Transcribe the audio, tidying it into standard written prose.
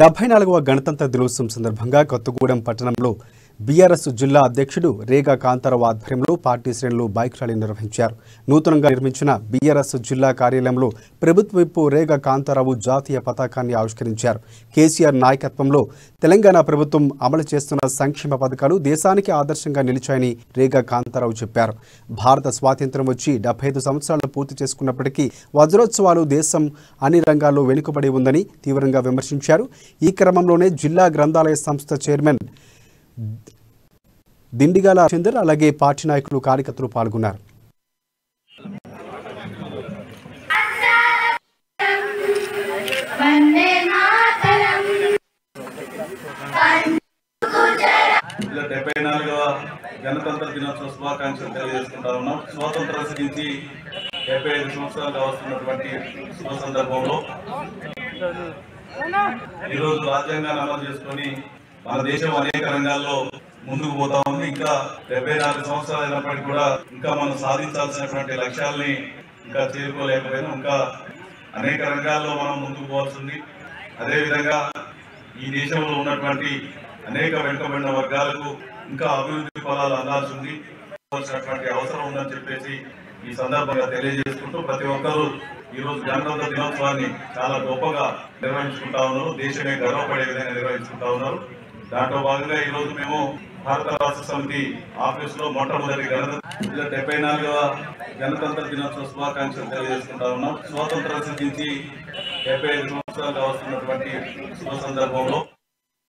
74వ గణతంత్ర దినోత్సవం సందర్భంగా కొత్తగూడెం పట్టణంలో బీఆర్ఎస్ జిల్లా అధ్యక్షుడు రేగా కాంతారావు ఆధ్వర్యంలో పార్టీ శ్రేణులు బైక్ ర్యాలీ నిర్వహించారు. నూతనంగా నిర్మించిన బీఆర్ఎస్ జిల్లా కార్యాలయంలో ప్రభుత్వ విప్ రేగా కాంతారావు జాతీయ పతాకాన్ని ఆవిష్కరించారు. కేసీఆర్ నాయకత్వంలో తెలంగాణ ప్రభుత్వం అమలు చేస్తున్న సంక్షేమ పథకాలు దేశానికి ఆదర్శంగా నిలిచాయని రేగా కాంతారావు చెప్పారు. భారత స్వాతంత్ర్యం వచ్చి 75 సంవత్సరాలు పూర్తి చేసుకున్నప్పటికీ వజ్రోత్సవాలు దేశం అన్ని రంగాల్లో వెనుకబడి ఉందని తీవ్రంగా విమర్శించారు. ఈ క్రమంలోనే జిల్లా గ్రంథాలయ సంస్థ చైర్మన్ దిండిగాల చందర్ అలాగే పార్టీ నాయకులు కార్యకర్తలు పాల్గొన్నారు. గణతంత్ర దినోత్సవ శుభాకాంక్షలు తెలియజేసుకుంటా ఉన్నాం. స్వాతంత్ర సిద్ధించి 75 సంవత్సరాలుగా వస్తున్నటువంటి శుభ సందర్భంలో ఈరోజు రాజ్యాంగాన్ని అమలు చేసుకొని మన దేశం అనేక రంగాల్లో ముందుకు పోతా ఉంది. ఇంకా 74 సంవత్సరాలు అయినప్పటికీ కూడా ఇంకా మనం సాధించాల్సినటువంటి లక్ష్యాలని ఇంకా చేరుకోలేకపోయినా ఇంకా అనేక రంగాల్లో మనం ముందుకు పోవాల్సింది. అదేవిధంగా ఈ దేశంలో ఉన్నటువంటి అనేక వెనుకబడిన వర్గాలకు ఇంకా అభివృద్ధి ఫలాలు అందాల్సింది అవసరం ఉందని చెప్పేసి ఈ సందర్భంగా తెలియజేసుకుంటూ ప్రతి ఒక్కరూ ఈ రోజు గణతంత్ర దినోత్సవాన్ని చాలా గొప్పగా నిర్వహించుకుంటా ఉన్నారు. దేశమే గర్వపడే విధంగా నిర్వహించుకుంటా ఉన్నారు. దాంట్లో భాగంగా ఈ రోజు మేము భారత రాష్ట్ర సమితి ఆఫీస్ లో మొట్టమొదటి 74వ గణతంత్ర దినోత్సవ శుభాకాంక్షలు తెలియజేసుకుంటా ఉన్నాం. స్వాతంత్ర సిద్ధించి 75 సంవత్సరాలుగా వస్తున్నటువంటి శుభ సందర్భంలో